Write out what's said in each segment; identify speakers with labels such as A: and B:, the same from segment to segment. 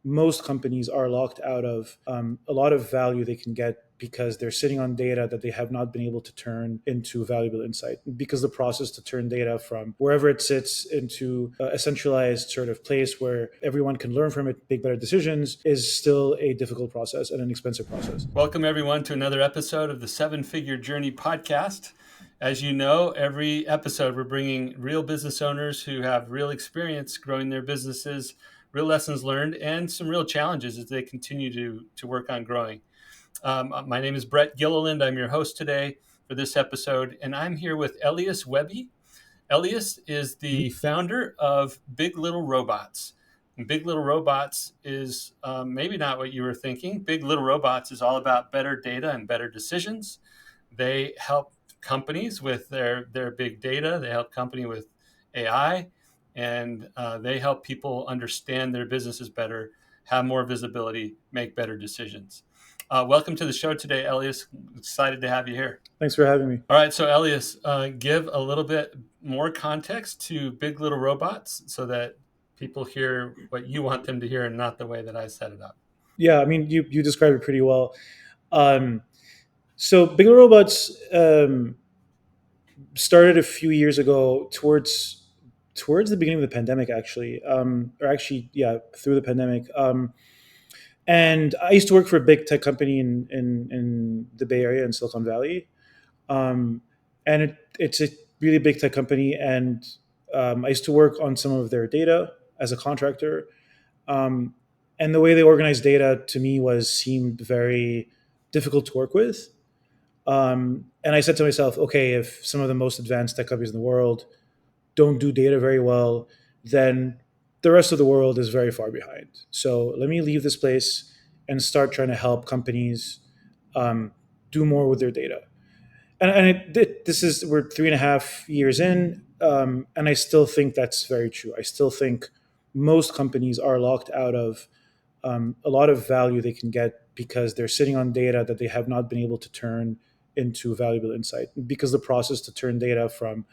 A: most companies are locked out of a lot of value they can get because they're sitting on data that they have not been able to turn into valuable insight, because the process to turn data from wherever it sits into a centralized sort of place where everyone can learn from it, make better decisions, is still a difficult process and an expensive process.
B: Welcome, everyone, to another episode of the Seven Figure Journey podcast. As you know, every episode we're bringing real business owners who have real experience growing their businesses, real lessons learned, and some real challenges as they continue to work on growing. My name is Brett Gilliland. I'm your host today for this episode, and I'm here with Elias Wehbe. Elias is the founder of Big Little Robots. And Big Little Robots is maybe not what you were thinking. Big Little Robots is all about better data and better decisions. They help companies with their big data. They help company with AI, and they help people understand their businesses better, have more visibility, make better decisions. Welcome to the show today, Elias. Excited to have you here.
A: Thanks for having me.
B: All right, so Elias, give a little bit more context to Big Little Robots so that people hear what you want them to hear and not the way that I set it up.
A: Yeah, I mean, you described it pretty well. Um, so Big Little Robots started a few years ago towards the beginning of the pandemic, actually, yeah, through the pandemic. And I used to work for a big tech company in the Bay Area in Silicon Valley, um, and it's a really big tech company. And I used to work on some of their data as a contractor. Um, and the way they organize data to me seemed very difficult to work with. And I said to myself, okay, if some of the most advanced tech companies in the world don't do data very well, then the rest of the world is very far behind. So let me leave this place and start trying to help companies um, do more with their data. This is, we're 3.5 years in, and I still think that's very true. I still think most companies are locked out of a lot of value they can get because they're sitting on data that they have not been able to turn into valuable insight, because the process to turn data from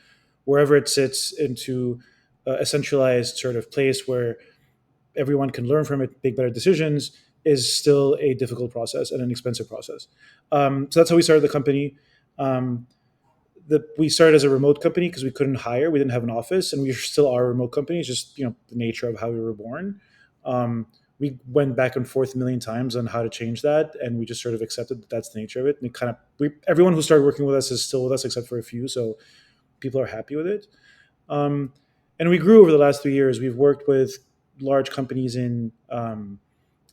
A: wherever it sits into a centralized sort of place where everyone can learn from it, make better decisions, is still a difficult process and an expensive process. So that's how we started the company. Um, we started as a remote company because we couldn't hire. We didn't have an office, and we still are a remote company. It's just, the nature of how we were born. We went back and forth a million times on how to change that, and we just sort of accepted that that's the nature of it. And it kind of, everyone who started working with us is still with us, except for a few. So people are happy with it. Um, and we grew over the last 3 years. We've worked with large companies in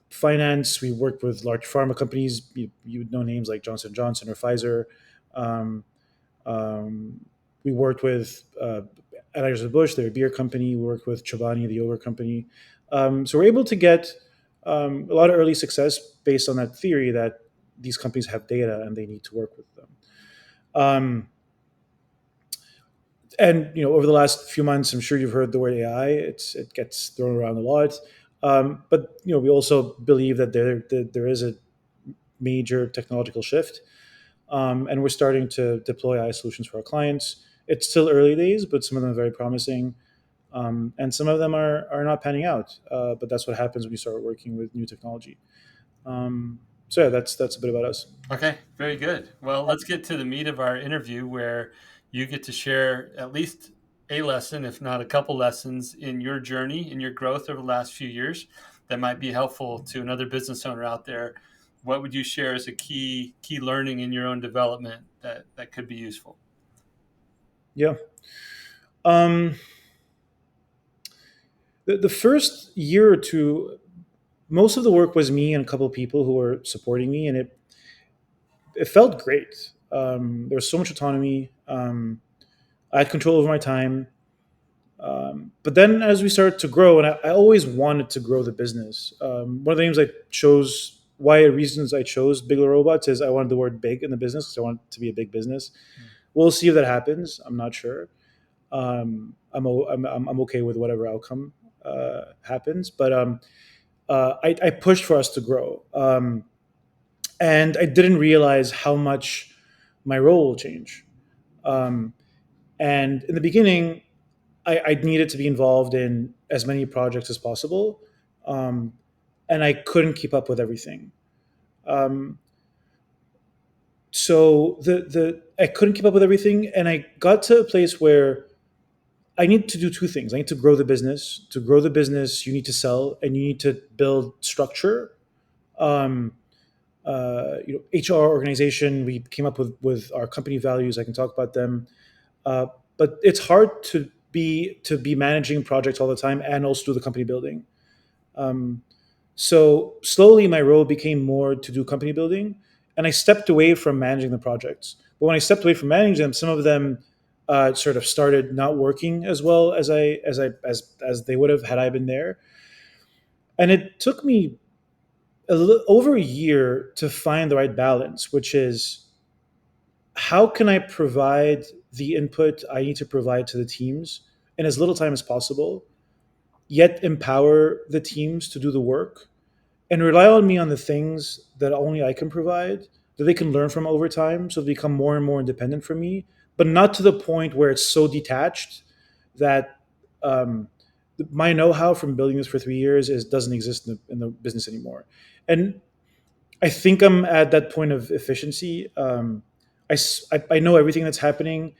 A: finance. We worked with large pharma companies. You would know names like Johnson & Johnson or Pfizer. Um, we worked with Anheuser-Busch, their beer company. We worked with Chobani, the yogurt company. So we're able to get a lot of early success based on that theory that these companies have data and they need to work with them. And over the last few months, I'm sure you've heard the word AI. It gets thrown around a lot. But we also believe that there is a major technological shift, and we're starting to deploy AI solutions for our clients. It's still early days, but some of them are very promising, and some of them are not panning out. But that's what happens when you start working with new technology. So yeah, that's a bit about us.
B: Okay, very good. Well, let's get to the meat of our interview where you get to share at least a lesson, if not a couple lessons, in your journey, in your growth over the last few years that might be helpful to another business owner out there. What would you share as a key learning in your own development that could be useful?
A: Yeah. Um, the first year or two, most of the work was me and a couple of people who were supporting me, and it felt great. There was so much autonomy. I had control over my time. But then as we started to grow, and I always wanted to grow the business. One of the names I chose, why reasons I chose Big Little Robots is I wanted the word big in the business because I want it to be a big business. We'll see if that happens. I'm not sure. I'm okay with whatever outcome happens. But I pushed for us to grow. And I didn't realize how much my role will change. Um, and in the beginning, I needed to be involved in as many projects as possible. Um, and I couldn't keep up with everything. Um, so the I couldn't keep up with everything, and I got to a place where I need to do two things. I need to grow the business. To grow the business, you need to sell and you need to build structure. Um, HR organization. We came up with our company values. I can talk about them, but it's hard to be managing projects all the time and also do the company building. Um, so slowly, my role became more to do company building, and I stepped away from managing the projects. But when I stepped away from managing them, some of them sort of started not working as well as they would have had I been there. And it took me over a year to find the right balance, which is how can I provide the input I need to provide to the teams in as little time as possible, yet empower the teams to do the work and rely on me on the things that only I can provide, that they can learn from over time, so they become more and more independent from me, but not to the point where it's so detached that um, my know-how from building this for 3 years doesn't exist in the business anymore. And I think I'm at that point of efficiency. I know everything that's happening,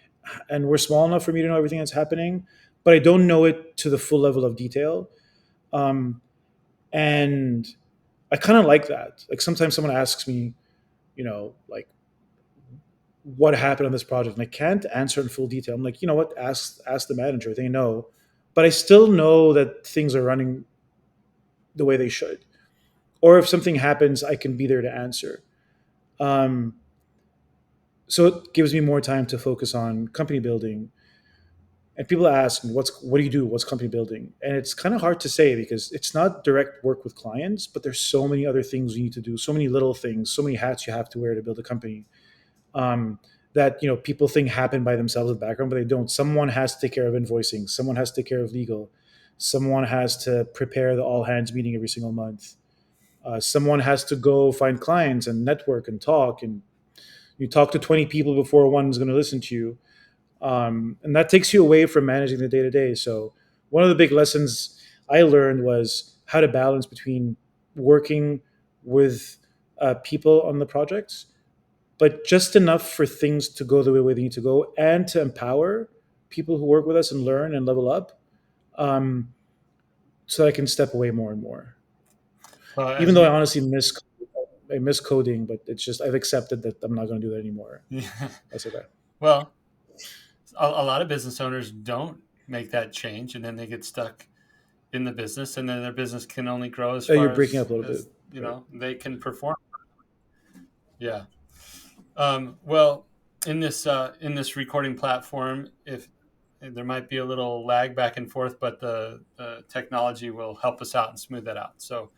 A: and we're small enough for me to know everything that's happening, but I don't know it to the full level of detail. Um, and I kind of like that. Like sometimes someone asks me, like what happened on this project, and I can't answer in full detail. I'm like, you know what? Ask the manager. They know, but I still know that things are running the way they should. Or if something happens, I can be there to answer. Um, so it gives me more time to focus on company building. And people ask me, what do you do? What's company building? And it's kind of hard to say because it's not direct work with clients, but there's so many other things you need to do, so many little things, so many hats you have to wear to build a company. Um, that people think happen by themselves in the background, but they don't. Someone has to take care of invoicing. Someone has to take care of legal. Someone has to prepare the all hands meeting every single month. Someone has to go find clients and network and talk. And you talk to 20 people before one's going to listen to you. And that takes you away from managing the day to day. So one of the big lessons I learned was how to balance between working with people on the projects, but just enough for things to go the way they need to go, and to empower people who work with us and learn and level up, um, so I can step away more and more.
B: Well,
A: Even
B: as
A: though I
B: you,
A: honestly miss coding, but it's just I've accepted that I'm not going to do that anymore.
B: yeah,
A: That's okay.
B: well, a lot of business owners don't make that change, and then they get stuck in the business, and then their business can only grow as
A: You're
B: far
A: breaking up a little bit.
B: as
A: Right.
B: they can perform. Yeah. Well, in this recording platform, if there might be a little lag back and forth, but the technology will help us out and smooth that out. So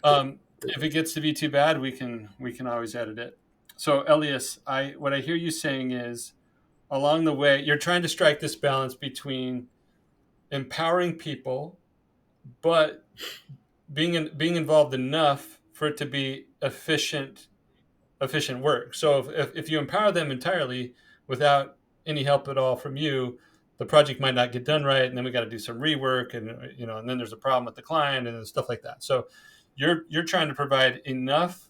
A: Cool.
B: if it gets to be too bad, we can always edit it. So Elias, I what I hear you saying is along the way you're trying to strike this balance between empowering people, but being involved enough for it to be efficient work. So if you empower them entirely without any help at all from you, the project might not get done right, and then we got to do some rework, and and then there's a problem with the client and stuff like that. So you're trying to provide enough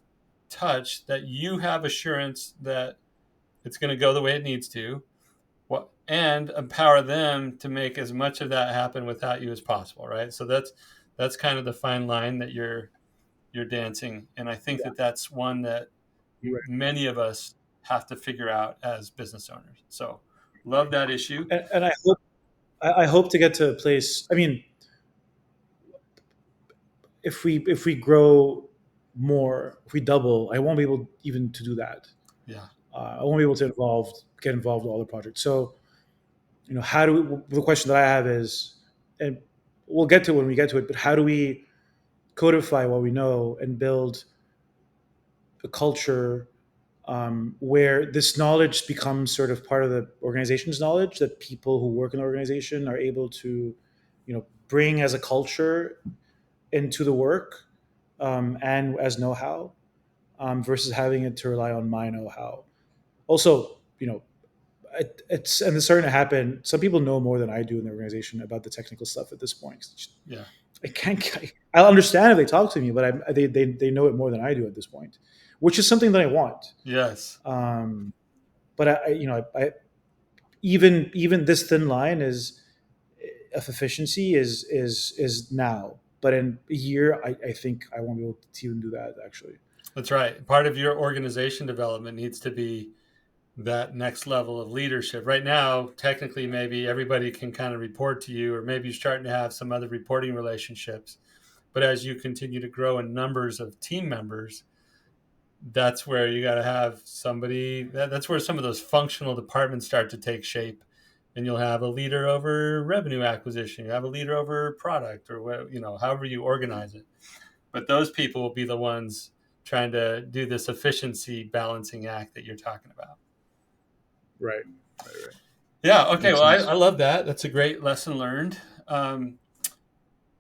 B: touch that you have assurance that it's going to go the way it needs to, and empower them to make as much of that happen without you as possible, right? So that's kind of the fine line that you're dancing, and I think
A: Yeah.
B: that that's one that
A: Right.
B: many of us have to figure out as business owners. So, love that issue.
A: And I hope to get to a place. I mean, if we grow more, if we double, I won't be able even to do that.
B: Yeah,
A: I won't be able to get involved with all the projects. So, how do the question that I have is, and we'll get to it when we get to it, but how do we codify what we know and build a culture where this knowledge becomes sort of part of the organization's knowledge, that people who work in the organization are able to, bring as a culture into the work, and as know-how, versus having it to rely on my know-how. Also, it's starting to happen. Some people know more than I do in the organization about the technical stuff at this point.
B: yeah.
A: I can't. I'll understand if they talk to me, but they know it more than I do at this point, which is something that I want.
B: Yes,
A: Um, but even this thin line is of efficiency is now. But in a year, I think I won't be able to even do that actually.
B: that's right. Part of your organization development needs to be that next level of leadership. Right now, technically, maybe everybody can kind of report to you, or maybe you're starting to have some other reporting relationships. But as you continue to grow in numbers of team members, that's where you got to have somebody. That's where some of those functional departments start to take shape, and you'll have a leader over revenue acquisition. You have a leader over product, or however you organize it. But those people will be the ones trying to do this efficiency balancing act that you're talking about.
A: Right, right, right.
B: Yeah. Okay.
A: Makes
B: Well, I
A: sense.
B: love that. That's a great lesson learned.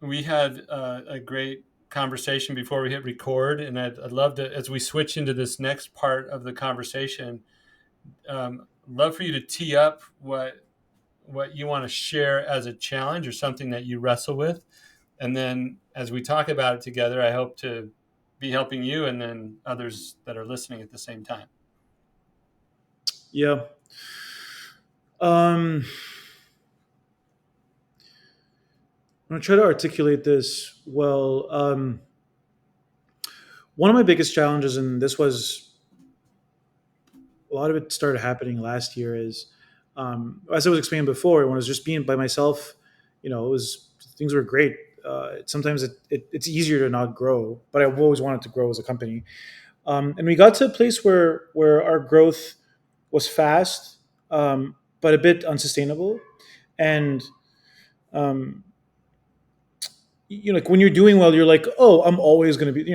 B: We had a great conversation before we hit record, and I'd love to, as we switch into this next part of the conversation, love for you to tee up what you want to share as a challenge or something that you wrestle with, and then as we talk about it together, I hope to be helping you and then others that are listening at the same time.
A: Yeah. Um, I'm gonna try to articulate this well. One of my biggest challenges, and this was a lot of it started happening last year, is as I was explaining before, when I was just being by myself, it was things were great. Sometimes it's easier to not grow, but I've always wanted to grow as a company. And we got to a place where our growth was fast, but a bit unsustainable. And um, like when you're doing well, you're like, oh, I'm always going to be,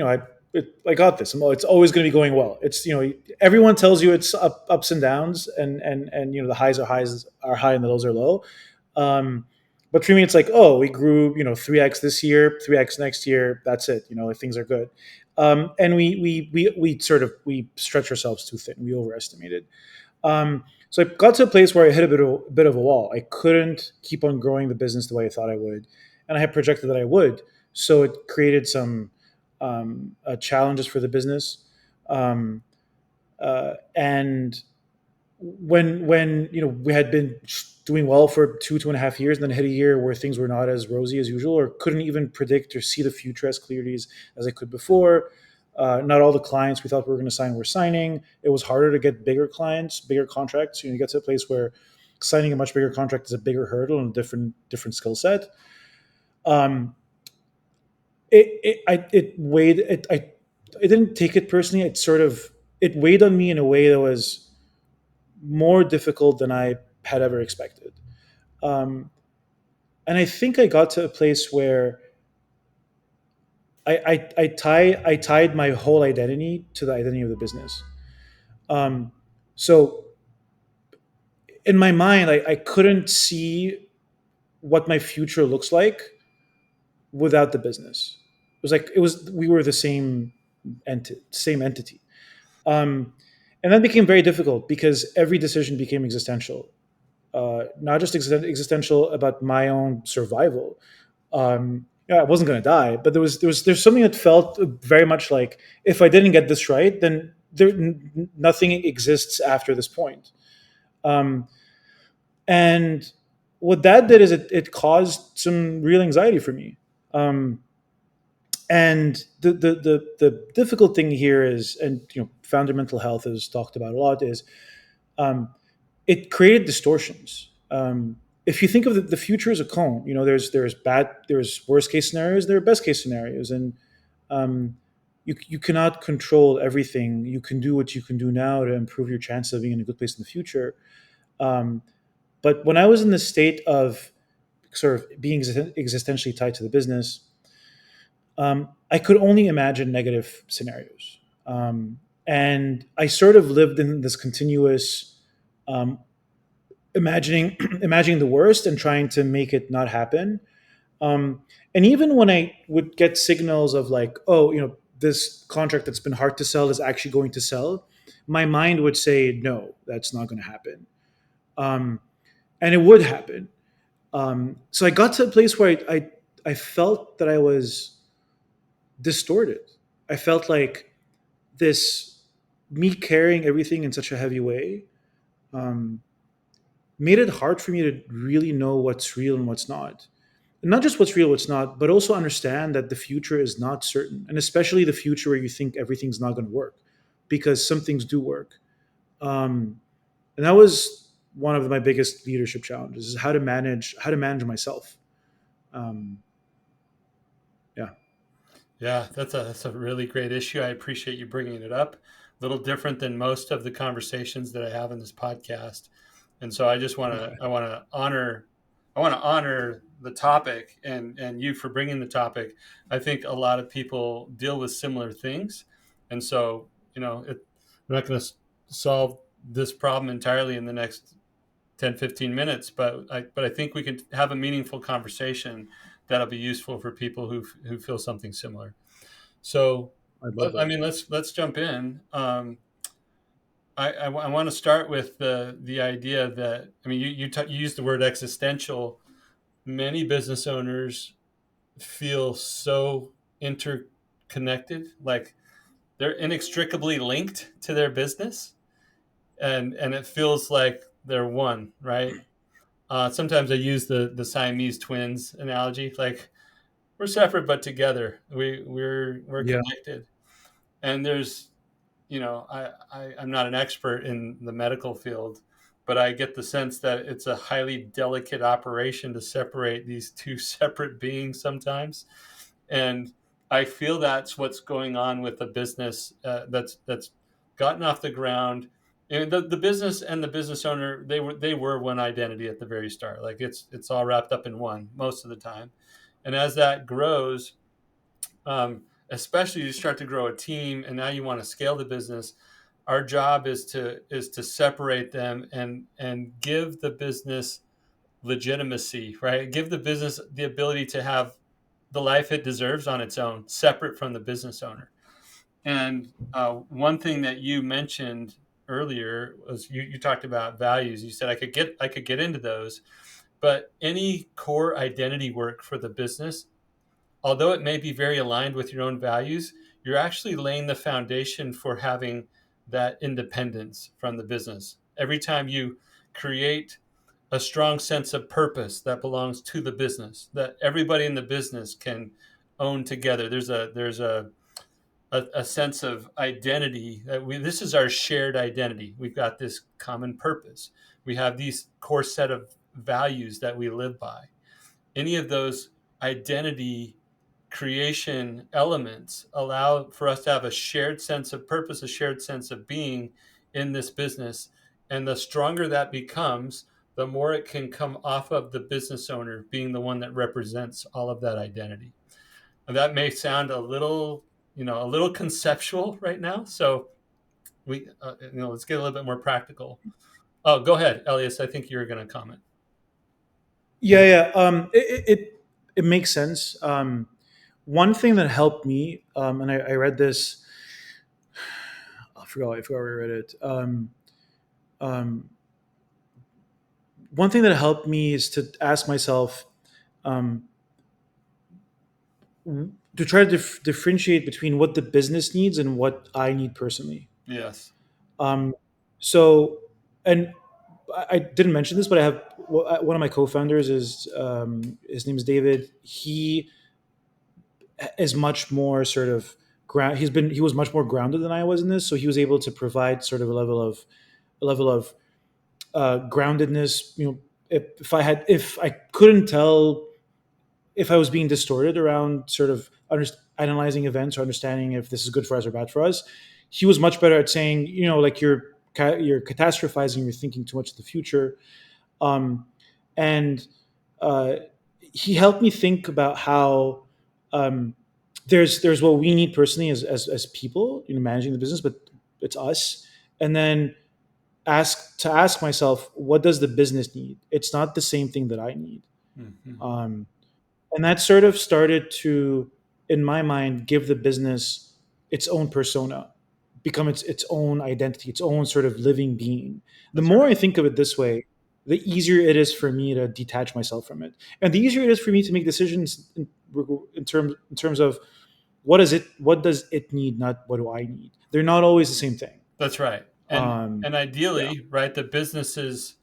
A: I got this. It's always going to be going well. It's everyone tells you it's ups and downs, and the highs are high and the lows are low. Um, but for me, it's like, oh, we grew 3x this year, 3x next year. That's it. Like, things are good. And we sort of we stretch ourselves too thin. We overestimated. So I got to a place where I hit a bit of a wall. I couldn't keep on growing the business the way I thought I would, and I had projected that I would. So it created some challenges for the business. And when we had been doing well for 2.5 years, and then hit a year where things were not as rosy as usual, or couldn't even predict or see the future as clearly as I could before. Not all the clients we thought we were going to sign were signing. It was harder to get bigger clients, bigger contracts. You get to a place where signing a much bigger contract is a bigger hurdle and a different skill set. Um, it weighed it. I didn't take it personally. It weighed on me in a way that was more difficult than I had ever expected. Um, and I think I got to a place where I tied my whole identity to the identity of the business. Um, so in my mind, I couldn't see what my future looks like without the business. It was we were the same entity. Um, and that became very difficult because every decision became existential. Not just existential about my own survival. Yeah, I wasn't going to die, but there's something that felt very much like, if I didn't get this right, then nothing exists after this point. Um, and what that did is it caused some real anxiety for me. Um, and the difficult thing here is, and founder mental health is talked about a lot, is um, it created distortions. If you think of the future as a cone, there's worst case scenarios, there are best case scenarios, and um, you cannot control everything. You can do what you can do now to improve your chance of being in a good place in the future. Um, but when I was in the state of sort of being existentially tied to the business, I could only imagine negative scenarios. And I sort of lived in this continuous um, imagining the worst and trying to make it not happen. And even when I would get signals of like, oh, this contract that's been hard to sell is actually going to sell, my mind would say, no, that's not going to happen. Um, and it would happen. So I got to a place where I felt that I was distorted. I felt like this, me carrying everything in such a heavy way, um, made it hard for me to really know what's real and what's not. And not just what's real, what's not, but also understand that the future is not certain, and especially the future where you think everything's not going to work, because some things do work. And that was one of my biggest leadership challenges: is how to manage myself. Um, yeah,
B: Yeah, that's a really great issue. I appreciate you bringing it up. A little different than most of the conversations that I have in this podcast, and so I just want to I want to honor the topic and you for bringing the topic. I think a lot of people deal with similar things, and so we're not going to solve this problem entirely in the next 10-15 minutes, but I think we can have a meaningful conversation that'll be useful for people who feel something similar. So,
A: I'd love
B: I
A: that.
B: mean, let's jump in. I want to start with the idea that, I mean, you used the word existential. Many business owners feel so interconnected, like they're inextricably linked to their business, and it feels like they're one, right? Sometimes I use the Siamese twins analogy, like we're separate but together. We're
A: Yeah,
B: connected. And there's, I'm not an expert in the medical field, but I get the sense that it's a highly delicate operation to separate these two separate beings sometimes. And I feel that's what's going on with the business that's gotten off the ground. And the business and the business owner, they were one identity at the very start. Like it's all wrapped up in one most of the time. And as that grows, especially you start to grow a team, and now you want to scale the business. Our job is to separate them and give the business legitimacy, right? Give the business the ability to have the life it deserves on its own, separate from the business owner. And one thing that you mentioned earlier was you talked about values. You said I could get into those, but any core identity work for the business, although it may be very aligned with your own values, you're actually laying the foundation for having that independence from the business. Every time you create a strong sense of purpose that belongs to the business, that everybody in the business can own together. There's a sense of identity that this is our shared identity. We've got this common purpose. We have these core set of values that we live by. Any of those identity creation elements allow for us to have a shared sense of purpose, a shared sense of being in this business. And the stronger that becomes, the more it can come off of the business owner being the one that represents all of that identity. And that may sound a little conceptual right now. So let's get a little bit more practical. Oh, go ahead, Elias. I think you're going to comment.
A: yeah, yeah. It makes sense. One thing that helped me, and I read this. I forgot where I read it. Um, One thing that helped me is to ask myself, um, to try to differentiate between what the business needs and what I need personally.
B: Yes.
A: Um, so, and I didn't mention this, but I have one of my co-founders is, his name is David. He is much more sort of ground. He was much more grounded than I was in this, so he was able to provide sort of a level of groundedness. If I couldn't tell if I was being distorted around sort of analyzing events or understanding if this is good for us or bad for us, he was much better at saying, like you're catastrophizing, you're thinking too much of the future, um, and uh, he helped me think about how, um, there's what we need personally as people, managing the business, but it's us, and then ask myself, what does the business need? It's not the same thing that I need.
B: Mm-hmm.
A: Um, and that sort of started to, in my mind, give the business its own persona, become its own identity, its own sort of living being. The
B: That's
A: more
B: right.
A: I think of it this way, the easier it is for me to detach myself from it, and the easier it is for me to make decisions in terms of what does it need, not what do I need. They're not always the same thing.
B: That's right.
A: Um,
B: And
A: yeah.
B: ideally, right, the business's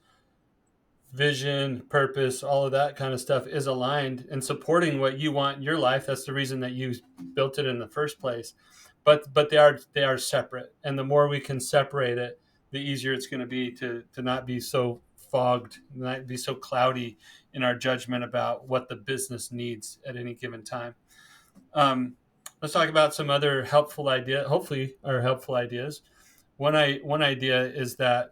B: vision, purpose, all of that kind of stuff is aligned and supporting what you want in your life. That's the reason that you built it in the first place. But they are separate, and the more we can separate it, the easier it's going to be to not be so fogged, not be so cloudy in our judgment about what the business needs at any given time. Um, let's talk about some other helpful idea. Hopefully, are helpful ideas. One idea is that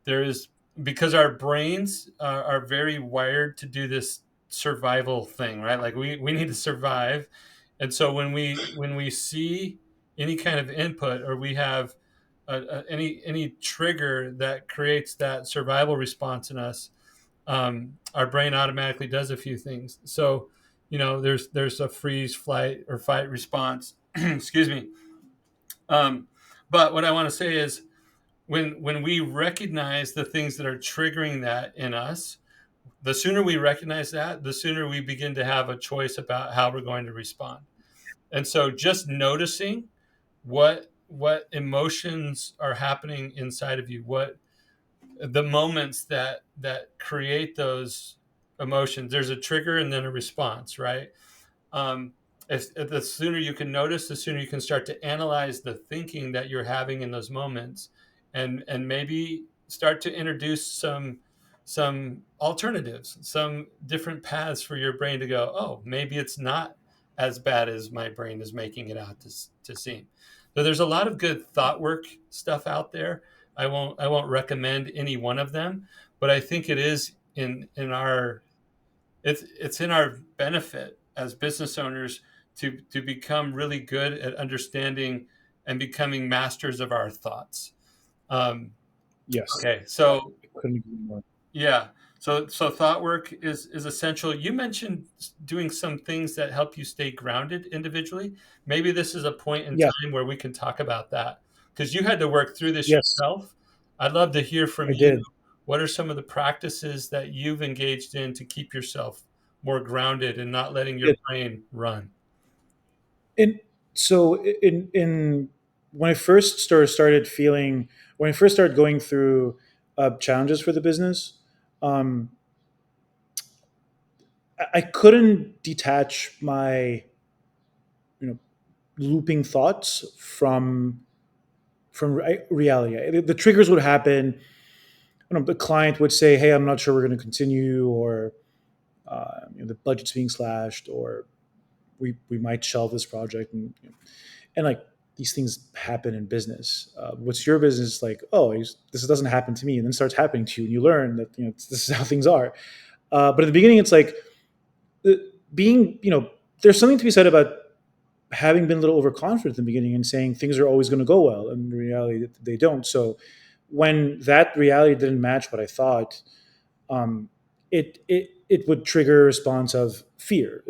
B: there is, because our brains are very wired to do this survival thing, right? Like we need to survive, and so when we see any kind of input, or we have any trigger that creates that survival response in us, our brain automatically does a few things. So there's a freeze, flight, or fight response. Excuse me. um, but what I want to say is, when we recognize the things that are triggering that in us, the sooner we recognize that, the sooner we begin to have a choice about how we're going to respond. And so just noticing what emotions are happening inside of you, what the moments that create those emotions. There's a trigger and then a response, right? um, if the sooner you can notice, the sooner you can start to analyze the thinking that you're having in those moments, and maybe start to introduce some alternatives, some different paths for your brain to go, oh, maybe it's not as bad as my brain is making it out to seem. So there's a lot of good thought work stuff out there. I won't recommend any one of them, but I think it is in our it's in our benefit as business owners to become really good at understanding and becoming masters of our thoughts. Um,
A: Yes.
B: okay,
A: I
B: so
A: couldn't agree more.
B: yeah, so thought work is essential. You mentioned doing some things that help you stay grounded individually. Maybe this is a point in
A: Yeah.
B: time where we can talk about that, because you had to work through this
A: Yes,
B: yourself. I'd love to hear from
A: I
B: you.
A: did.
B: What are some of the practices that you've engaged in to keep yourself more grounded and not letting your
A: Did.
B: brain run?
A: And so in when I first started feeling when I first started going through challenges for the business, um, I couldn't detach my you know looping thoughts from reality. The triggers would happen. The client would say, "Hey, I'm not sure we're going to continue," or the budget's being slashed, or we might shelve this project, and like these things happen in business. What's your business like? Oh, this doesn't happen to me, and then starts happening to you, and you learn that this is how things are. But at the beginning, it's like uh, being there's something to be said about having been a little overconfident in the beginning and saying things are always going to go well, and in reality they don't. So when that reality didn't match what I thought, um, it would trigger a response of fear.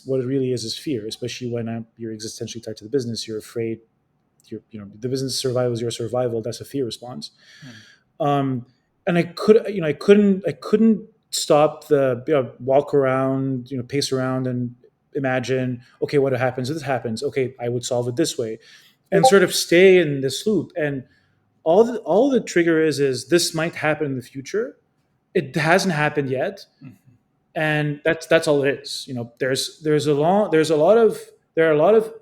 A: What it really is fear, especially when you're existentially tied to the business. You're afraid. The business survival is your survival. That's a fear response.
B: Hmm.
A: Um, and I couldn't stop the walk around, pace around and imagine, okay, what happens if this happens? Okay, I would solve it this way, and sort of stay in this loop. And all the trigger is this might happen in the future. It hasn't happened yet,
B: Mhm.
A: and that's all it is. There are a lot of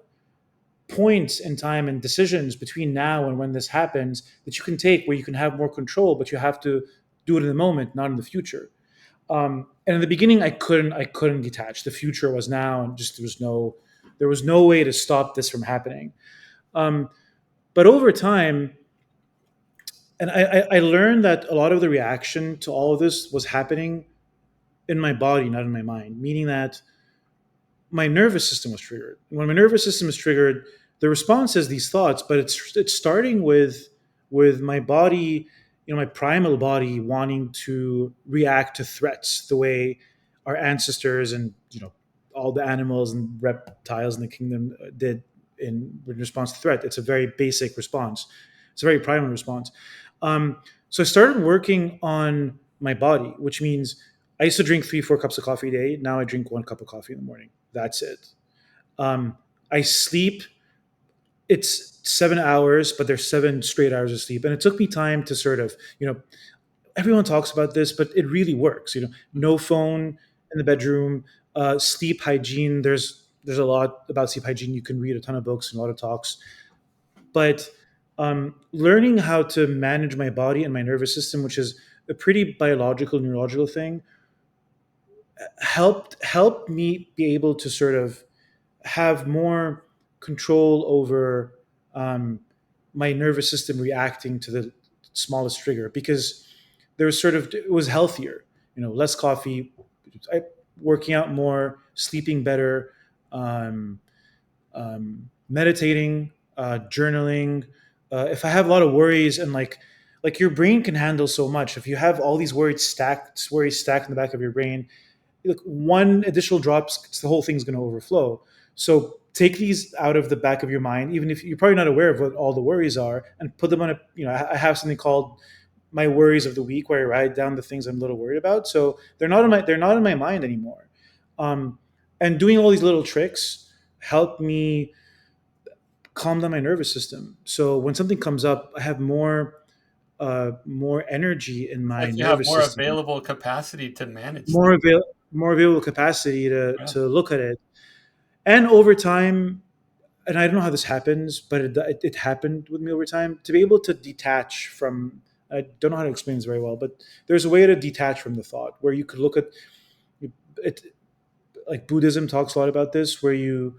A: points in time and decisions between now and when this happens that you can take where you can have more control, but you have to do it in the moment, not in the future. And in the beginning, I couldn't detach. The future was now, and just there was no way to stop this from happening. But over time, and I learned that a lot of the reaction to all of this was happening in my body, not in my mind. Meaning that my nervous system was triggered. When my nervous system is triggered, the response is these thoughts, but it's starting with my body, my primal body wanting to react to threats the way our ancestors and all the animals and reptiles in the kingdom did in response to threat. It's a very basic response. It's a very primal response. So I started working on my body, which means I used to drink 3, 4 cups of coffee a day. Now I drink 1 cup of coffee in the morning. That's it. Um, I sleep. It's 7 hours, but there's 7 straight hours of sleep, and it took me time to sort of, everyone talks about this, but it really works. No phone in the bedroom, sleep hygiene. There's a lot about sleep hygiene. You can read a ton of books and a lot of talks, but learning how to manage my body and my nervous system, which is a pretty biological, neurological thing, helped me be able to sort of have more control over um, my nervous system reacting to the smallest trigger, because there was sort of, it was healthier, less coffee, I, working out more, sleeping better, um, meditating, journaling. If I have a lot of worries, and like your brain can handle so much. If you have all these worries stacked in the back of your brain, look, one additional drops, the whole thing's going to overflow. So take these out of the back of your mind, even if you're probably not aware of what all the worries are, and put them on a. I have something called my worries of the week, where I write down the things I'm a little worried about. So they're not in my mind anymore. Um, and doing all these little tricks help me calm down my nervous system. So when something comes up, I have more energy in
B: It's
A: my
B: like you have
A: nervous
B: more
A: system,
B: available capacity to manage things.
A: more avail- more available capacity to
B: Yeah.
A: to look at it. And over time, and I don't know how this happens, but it happened with me over time, to be able to detach from. I don't know how to explain this very well, but there's a way to detach from the thought, where you could look at it. Like Buddhism talks a lot about this, where you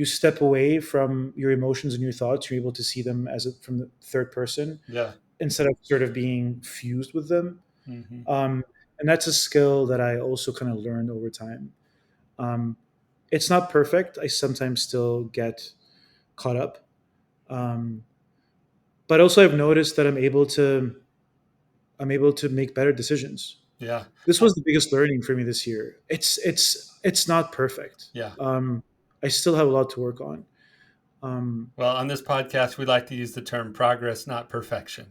A: step away from your emotions and your thoughts. You're able to see them from the third person,
B: Yeah.
A: instead of sort of being fused with them.
B: Hmm.
A: Um, and that's a skill that I also kind of learned over time. Um, it's not perfect. I sometimes still get caught up. Um, but also I've noticed that I'm able to make better decisions.
B: Yeah.
A: This was the biggest learning for me this year. It's not perfect.
B: Yeah.
A: I still have a lot to work on.
B: Well, on this podcast, we like to use the term progress, not perfection.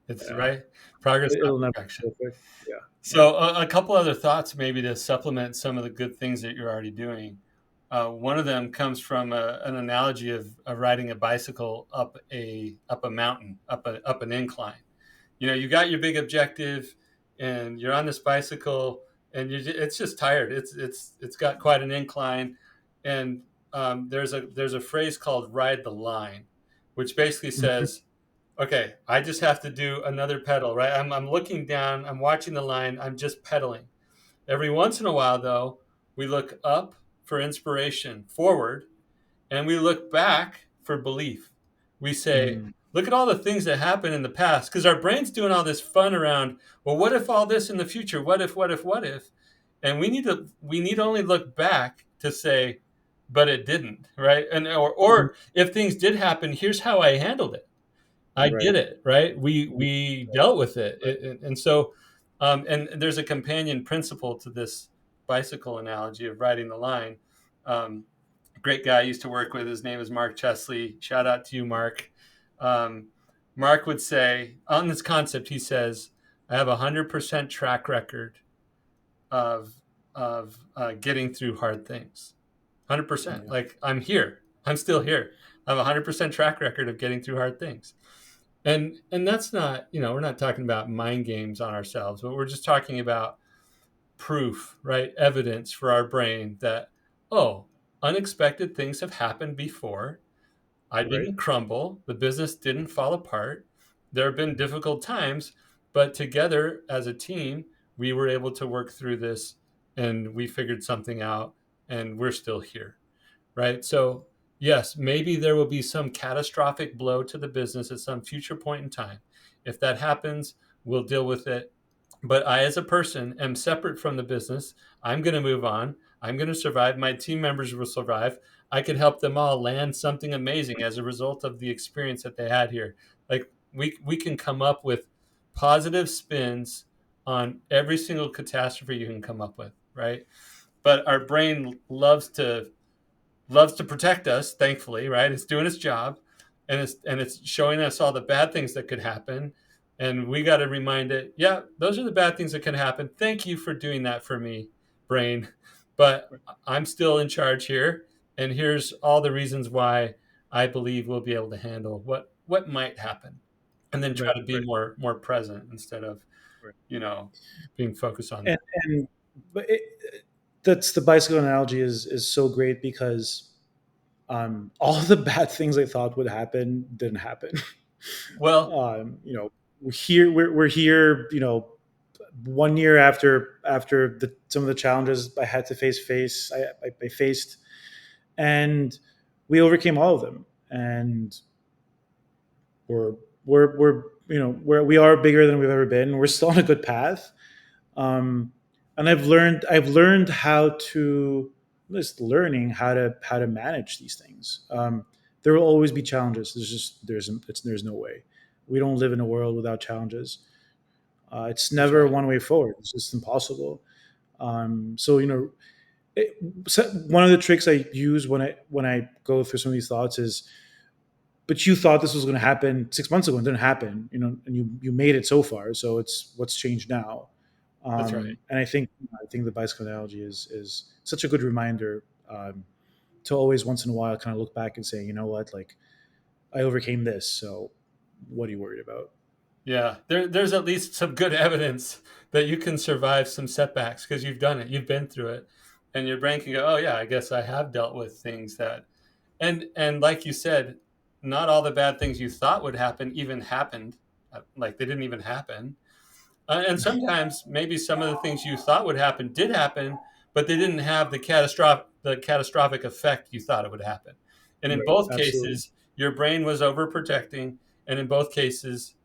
B: It's
A: Yeah,
B: right. Progress, not
A: it'll never
B: perfection.
A: be perfect. Yeah, yeah.
B: So, a couple other thoughts, maybe to supplement some of the good things that you're already doing. One of them comes from an analogy of riding a bicycle up a mountain, up an incline. You got your big objective, and you're on this bicycle, and it's just tired. It's got quite an incline, and there's a phrase called "ride the line," which basically
A: Mhm,
B: says, okay, I just have to do another pedal, right? I'm looking down, I'm watching the line, I'm just pedaling. Every once in a while, though, we look up for inspiration, forward, and we look back for belief. We say,
A: mm,
B: look at all the things that happened in the past, because our brain's doing all this fun around, well, what if all this in the future? What if, what if, what if? And we need only look back to say, but it didn't, right? And
A: mhm.
B: or if things did happen, here's how I handled it. I
A: Right,
B: did it, right? We dealt with it,
A: right.
B: and so, and there's a companion principle to this bicycle analogy of riding the line. Um, Great guy I used to work with. His name is Mark Chesley. Shout out to you, Mark. Um, Mark would say on this concept, he says, "I have 100% track record of getting through hard things. 100%.
A: Yeah,
B: Like I'm here. I'm still here. I have a 100% track record of getting through hard things." And that's not, we're not talking about mind games on ourselves, but we're just talking about proof, right? Evidence for our brain that, oh, unexpected things have happened before. I
A: right.
B: didn't crumble. The business didn't fall apart. There have been difficult times, but together as a team, we were able to work through this, and we figured something out, and we're still here, right? So, yes, maybe there will be some catastrophic blow to the business at some future point in time. If that happens, we'll deal with it. But I, as a person, am separate from the business. I'm going to move on. I'm going to survive. My team members will survive. I could help them all land something amazing as a result of the experience that they had here. Like we can come up with positive spins on every single catastrophe you can come up with, right? But our brain loves to protect us, thankfully, right? It's doing its job, and it's showing us all the bad things that could happen, And we got to remind it, yeah, those are the bad things that can happen. Thank you for doing that for me, brain. But I'm still in charge here. And here's all the reasons why I believe we'll be able to handle what might happen. And then try
A: Right,
B: to be
A: right,
B: more present instead of,
A: right.
B: you know, being focused on
A: And and but that's the bicycle analogy is so great because all the bad things I thought would happen didn't happen.
B: well,
A: You know, we're here. You know, 1 year after some of the challenges I had to I faced, and we overcame all of them, and we're we're we are bigger than we've ever been. We're still on a good path, and I've learned how to just learning how to manage these things. There will always be challenges. There's no way. We don't live in a world without challenges. It's
B: that's
A: never
B: right.
A: one way forward. It's just impossible. So so one of the tricks I use when I go through some of these thoughts is, but you thought this was going to happen 6 months ago and it didn't happen, and you made it so far. So it's what's changed now.
B: That's right.
A: And I think the bicycle analogy is such a good reminder, to always once in a while kind of look back and say, you know what, like I overcame this. So what are you worried about?
B: Yeah, there's at least some good evidence that you can survive some setbacks because you've done it, you've been through it, and your brain can go, "Oh yeah, I guess I have dealt with things that." And like you said, not all the bad things you thought would happen even happened. Like they didn't even happen. And sometimes maybe some of the things you thought would happen did happen, but they didn't have the catastrophic effect you thought it would happen. And in
A: Right.
B: both
A: Absolutely.
B: cases, your brain was overprotecting, and in both cases,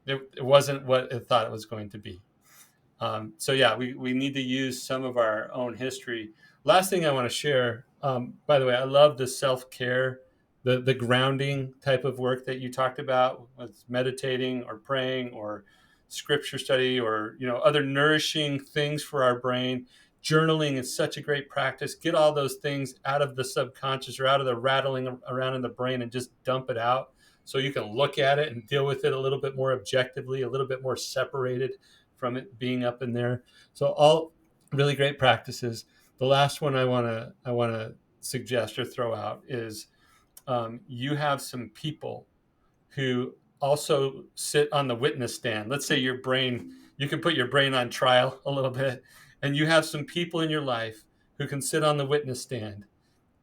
B: it wasn't what it thought it was going to be. So yeah, we need to use some of our own history. Last thing I want to share. By the way, I love the self care, the grounding type of work that you talked about with meditating or praying or scripture study or other nourishing things for our brain. Journaling is such a great practice. Get all those things out of the subconscious or out of the rattling around in the brain and just dump it out so you can look at it and deal with it a little bit more objectively, a little bit more separated from it being up in there. So all really great practices. The last one I want to suggest or throw out is you have some people who also sit on the witness stand. Let's say you can put your brain on trial a little bit, and you have some people in your life who can sit on the witness stand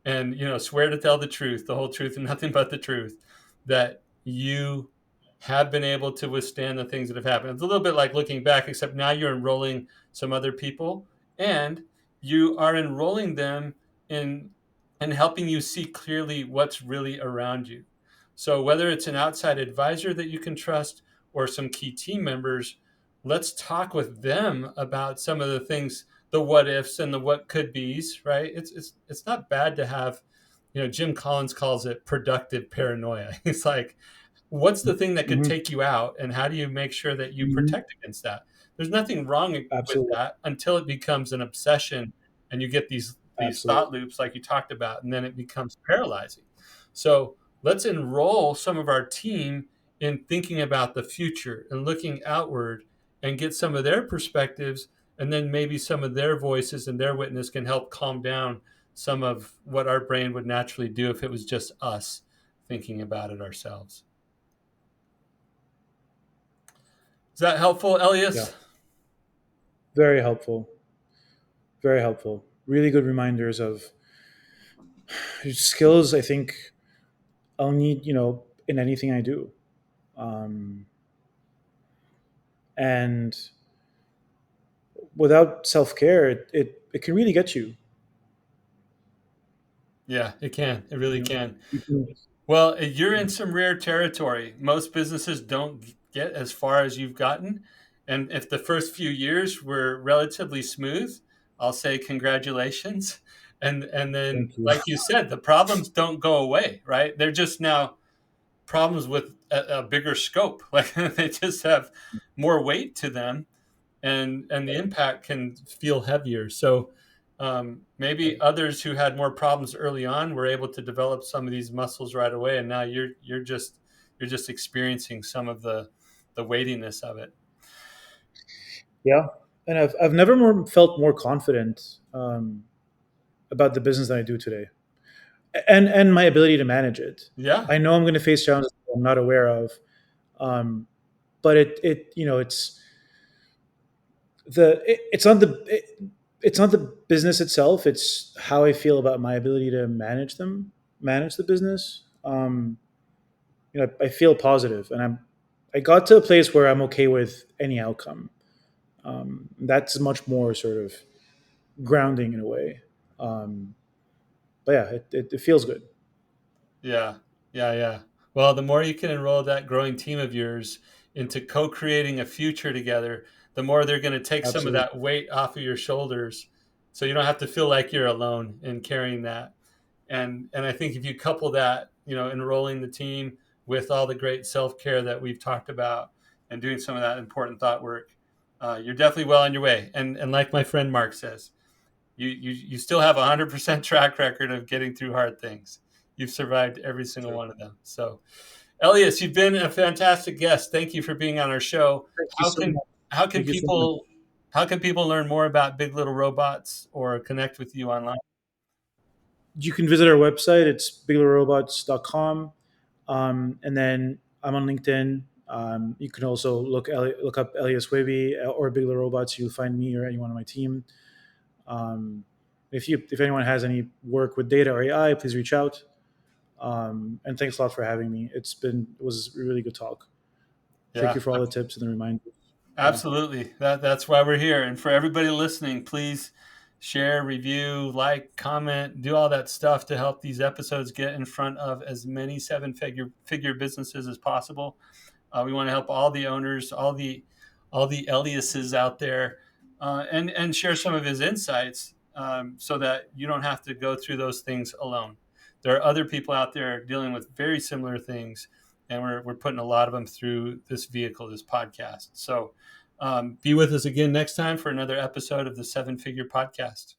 B: and swear to tell the truth, the whole truth, and nothing but the truth, that you have been able to withstand the things that have happened. It's a little bit like looking back, except now you're enrolling some other people, and you are enrolling them in helping you see clearly what's really around you. So whether it's an outside advisor that you can trust or some key team members, let's talk with them about some of the things, the what ifs and the what could be's, right? It's not bad to have, Jim Collins calls it productive paranoia. It's like, what's the thing that could
A: Hmm.
B: take you out, and how do you make sure that you
A: Hmm.
B: protect against that? There's nothing wrong with
A: Absolutely.
B: that until it becomes an obsession and you get these
A: Absolutely.
B: thought loops like you talked about, and then it becomes paralyzing. So let's enroll some of our team in thinking about the future and looking outward and get some of their perspectives, and then maybe some of their voices and their witness can help calm down some of what our brain would naturally do if it was just us thinking about it ourselves. Is that helpful,
A: Yeah.
B: Elias?
A: Very helpful. Very helpful. Really good reminders of skills. I think I'll need, in anything I do. Um, and without self care, it can really get you.
B: Yeah, it can. It really
A: You know,
B: can.
A: you can,
B: Well, you're in some rare territory. Most businesses don't get as far as you've gotten. And if the first few years were relatively smooth, I'll say congratulations. And then,
A: thank you.
B: like you said, the problems don't go away, right? They're just now problems with a bigger scope. Like they just have more weight to them, and the impact can feel heavier. So maybe others who had more problems early on were able to develop some of these muscles right away, and now you're just experiencing some of the weightiness of it.
A: Yeah, and I've never more felt more confident about the business than I do today, and my ability to manage it.
B: Yeah.
A: I know I'm going to face challenges I'm not aware of, um, but it's not it's not the business itself. It's how I feel about my ability to manage the business. I feel positive, and I got to a place where I'm okay with any outcome. That's much more sort of grounding in a way. Um, but yeah, it feels good.
B: Yeah, yeah, yeah. Well, the more you can enroll that growing team of yours into co-creating a future together, the more they're going to take some of
A: Absolutely.
B: that weight off of your shoulders, so you don't have to feel like you're alone in carrying that. And I think if you couple that, enrolling the team with all the great self-care that we've talked about and doing some of that important thought work, you're definitely well on your way. And like my friend Mark says, you still have 100% track record of getting through hard things. You've survived every single
A: True.
B: one of them. So, Elias, you've been a fantastic guest. Thank you for being on our show.
A: Thank you
B: How
A: so
B: can
A: much.
B: how can
A: Thank you so much.
B: people how can people learn more about Big Little Robots or connect with you online?
A: You can visit our website. It's bigelow.robots.com. And then I'm on LinkedIn. You can also look up Elias Wehbe or Big Little Robots. You'll find me or anyone on my team. Um, if anyone has any work with data or AI, please reach out. And thanks a lot for having me. It was a really good talk. Thank
B: Yeah.
A: you for all the tips and the reminders. Yeah,
B: Absolutely. That's why we're here. And for everybody listening, please share, review, like, comment, do all that stuff to help these episodes get in front of as many seven figure businesses as possible. We want to help all the owners, all the Eliases out there, and share some of his insights, so that you don't have to go through those things alone. There are other people out there dealing with very similar things, and we're putting a lot of them through this vehicle, this podcast. So be with us again next time for another episode of the Seven Figure Podcast.